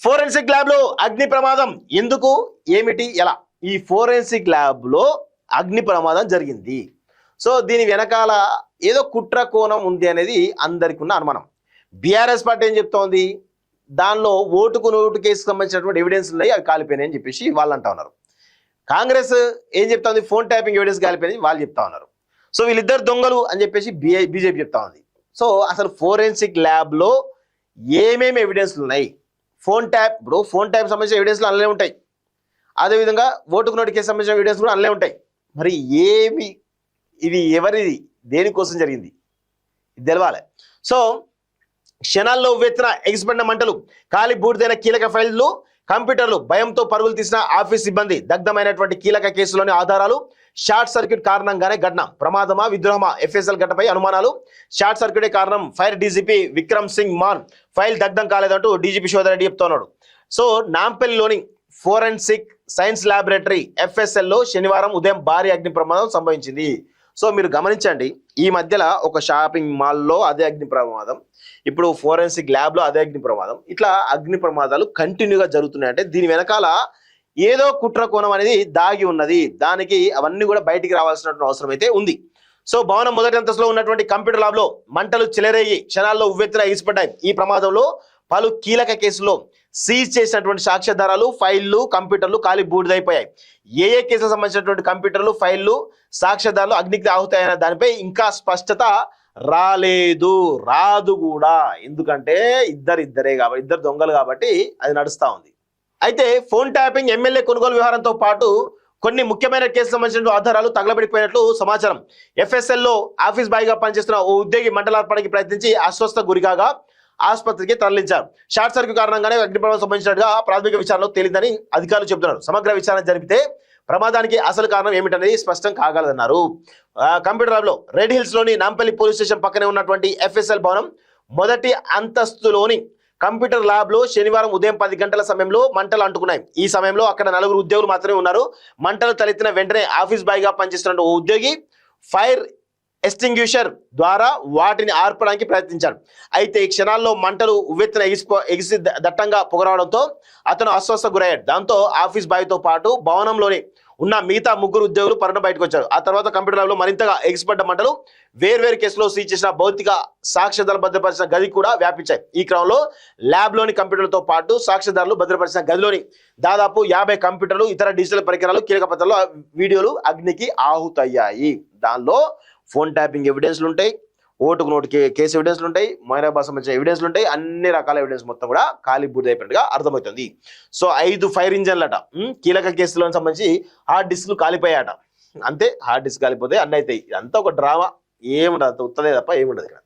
Forensic lab లో అగ్ని ప్రమాదం ఎందుకు ఏమిటి ఎలా ఈ ఫోరెన్సిక్ ల్యాబ్ లో అగ్ని ప్రమాదం జరిగింది. సో దీని వెనకాల ఏదో కుట్ర కోణం ఉంది అనేది అందరికీ ఉన్న అనుమానం. బీఆర్ఎస్ పార్టీ ఏం చెప్తోంది, దానిలో ఓటుకు నోటు కేసుకు సంబంధించినటువంటి ఎవిడెన్స్ ఉన్నాయి, అవి కాలిపోయినాయి అని చెప్పేసి వాళ్ళు అంటా ఉన్నారు. కాంగ్రెస్ ఏం చెప్తా ఉంది, ఫోన్ ట్యాపింగ్ ఎవిడెన్స్ కాలిపోయింది వాళ్ళు చెప్తా ఉన్నారు. సో వీళ్ళిద్దరు దొంగలు అని చెప్పేసి బీజేపీ చెప్తా ఉంది. సో అసలు ఫోరెన్సిక్ ల్యాబ్ లో ఏమేమి ఎవిడెన్స్లు ఉన్నాయి, ఫోన్ ట్యాప్ ఇప్పుడు ఫోన్ ట్యాప్ సంబంధించిన ఎవిడెన్స్లు అందులో ఉంటాయి, అదేవిధంగా ఓటుకు నోటు కేసు సంబంధించిన ఎవిడెన్స్ కూడా అందులో ఉంటాయి. మరి ఏమి ఇది ఎవరిది దేనికోసం జరిగింది ఇది తెలవాలి. సో క్షణాల్లో ఉవ్వెత్తున ఎగిసిపడిన మంటలు, కాలి బూడిదైన కీలక ఫైళ్లు, కంప్యూటర్లు, భయంతో పరుగులు తీసిన ఆఫీస్ సిబ్బంది, దగ్ధమైనటువంటి కీలక కేసులోని ఆధారాలు, షార్ట్ సర్క్యూట్ కారణంగానే ఘటన, ప్రమాదమా విద్రోహమా, ఎఫ్ఎస్ఎల్ ఘటనపై అనుమానాలు, షార్ట్ సర్క్యూటే కారణం, fire DGP Vikram Singh Mann, file దగ్ధం కాలేదంటూ డీజీపీ శోధరెడ్డి చెప్తున్నాడు. సో నాంపల్లిలోని ఫోరెన్సిక్ సైన్స్ ల్యాబొరేటరీ ఎఫ్ఎస్ఎల్ లో శనివారం ఉదయం భారీ అగ్ని ప్రమాదం సంభవించింది. సో మీరు గమనించండి, ఈ మధ్యలో ఒక షాపింగ్ మాల్లో అదే అగ్ని ప్రమాదం, ఇప్పుడు ఫోరెన్సిక్ ల్యాబ్ లో అదే అగ్ని ప్రమాదం, ఇట్లా అగ్ని ప్రమాదాలు కంటిన్యూగా జరుగుతున్నాయి. అంటే దీని వెనకాల ఏదో కుట్ర కోణం అనేది దాగి ఉన్నది, దానికి అవన్నీ కూడా బయటికి రావాల్సినటువంటి అవసరం అయితే ఉంది. సో భవనం మొదటి అంతస్తులో ఉన్నటువంటి కంప్యూటర్ ల్యాబ్ లో మంటలు చెలరేగి క్షణాల్లో ఉవ్వెత్తున ఎగిసిపడ్డాయి. ఈ ప్రమాదంలో పలు కీలక కేసుల్లో సీజ్ చేసినటువంటి సాక్ష్యాధారాలు, ఫైళ్లు, కంప్యూటర్లు కాలి బూడిదైపోయాయి. ఏ కేసులకు సంబంధించినటువంటి కంప్యూటర్లు, ఫైళ్లు, సాక్ష్యాధారాలు అగ్నికి ఆహుతాయన్న దానిపై ఇంకా స్పష్టత రాలేదు, రాదు కూడా. ఎందుకంటే ఇద్దరే కాబట్టి, ఇద్దరు దొంగలు కాబట్టి అది నడుస్తా ఉంది. అయితే ఫోన్ ట్యాపింగ్, ఎమ్మెల్యే కొనుగోలు వ్యవహారంతో పాటు కొన్ని ముఖ్యమైన కేసులకు సంబంధించిన ఆధారాలు తగలబడిపోయినట్లు సమాచారం. ఎఫ్ఎస్ఎల్ లో ఆఫీస్ బాయ్ గా పనిచేస్తున్న ఓ ఉద్యోగి మంటలార్పడానికి ప్రయత్నించి అస్వస్థ గురికాగా ఆసుపత్రికి తరలించారు. షార్ట్ సర్క్యూట్ కారణంగానే అగ్ని ప్రమాదం సంబంధించినట్టుగా ప్రాథమిక విచారణలో తేలిందని అధికారులు చెబుతున్నారు. సమగ్ర విచారణ జరిపితే ప్రమాదానికి అసలు కారణం ఏమిటనేది స్పష్టం కాగలదన్నారు. కంప్యూటర్ ల్యాబ్ లో రెడ్ హిల్స్ లోని నాంపల్లి పోలీస్ స్టేషన్ పక్కనే ఉన్నటువంటి ఎఫ్ఎస్ఎల్ భవనం మొదటి అంతస్తులోని కంప్యూటర్ ల్యాబ్ లో శనివారం ఉదయం 10 గంటల సమయంలో మంటలు అంటుకున్నాయి. ఈ సమయంలో అక్కడ 4 ఉద్యోగులు మాత్రమే ఉన్నారు. మంటలు తలెత్తిన వెంటనే ఆఫీస్ బాయ్ గా పనిచేస్తున్న ఓ ఉద్యోగి ఫైర్ ఎస్టింగ్విషర్ ద్వారా వాటిని ఆర్పడానికి ప్రయత్నించాడు. అయితే ఈ క్షణాల్లో మంటలు ఉవ్వెత్తున ఎగిసి దట్టంగా పొగరావడంతో అతను అస్వస్థ గురయ్యాడు. దాంతో ఆఫీస్ బాయ్ తో పాటు భవనంలోని ఉన్న మిగతా 3 ఉద్యోగులు పరణ బయటకు వచ్చారు. ఆ తర్వాత కంప్యూటర్ ల్యాబ్ లో మరింతగా ఎగిసిపడ్డ మంటలు వేర్వేరు కేసులో సీజ్ చేసిన భౌతిక సాక్ష్యాధారాలు భద్రపరిచిన గది కూడా వ్యాపించాయి. ఈ క్రమంలో ల్యాబ్ లోని కంప్యూటర్లతో పాటు సాక్ష్యాధారాలు భద్రపరిచిన గదిలోని దాదాపు 50 కంప్యూటర్లు, ఇతర డిజిటల్ పరికరాలు, కీలక పత్రాలు, వీడియోలు అగ్నికి ఆహుతయ్యాయి. దానిలో ఫోన్ ట్యాపింగ్ ఎవిడెన్స్లు ఉంటాయి, ఓటుకు నోటు కేసు ఎవిడెన్స్లు ఉంటాయి, మైనాబాద్ సంబంధించిన ఎవిడెన్స్లు ఉంటాయి, అన్ని రకాల ఎవిడెన్స్ మొత్తం కూడా ఖాళీ బూడిదైపోయినట్టుగా అర్థమవుతుంది. సో 5 ఫైర్ ఇంజన్లట, కీలక కేసులకు సంబంధించి హార్డ్ డిస్క్లు కాలిపోయాట. అంతే, హార్డ్ డిస్క్ కాలిపోతే అన్నీ అవుతాయి. ఇదంతా ఒక డ్రామా, ఏముండదు, అంత ఉత్తదే తప్ప ఏముండదు ఇక్కడ.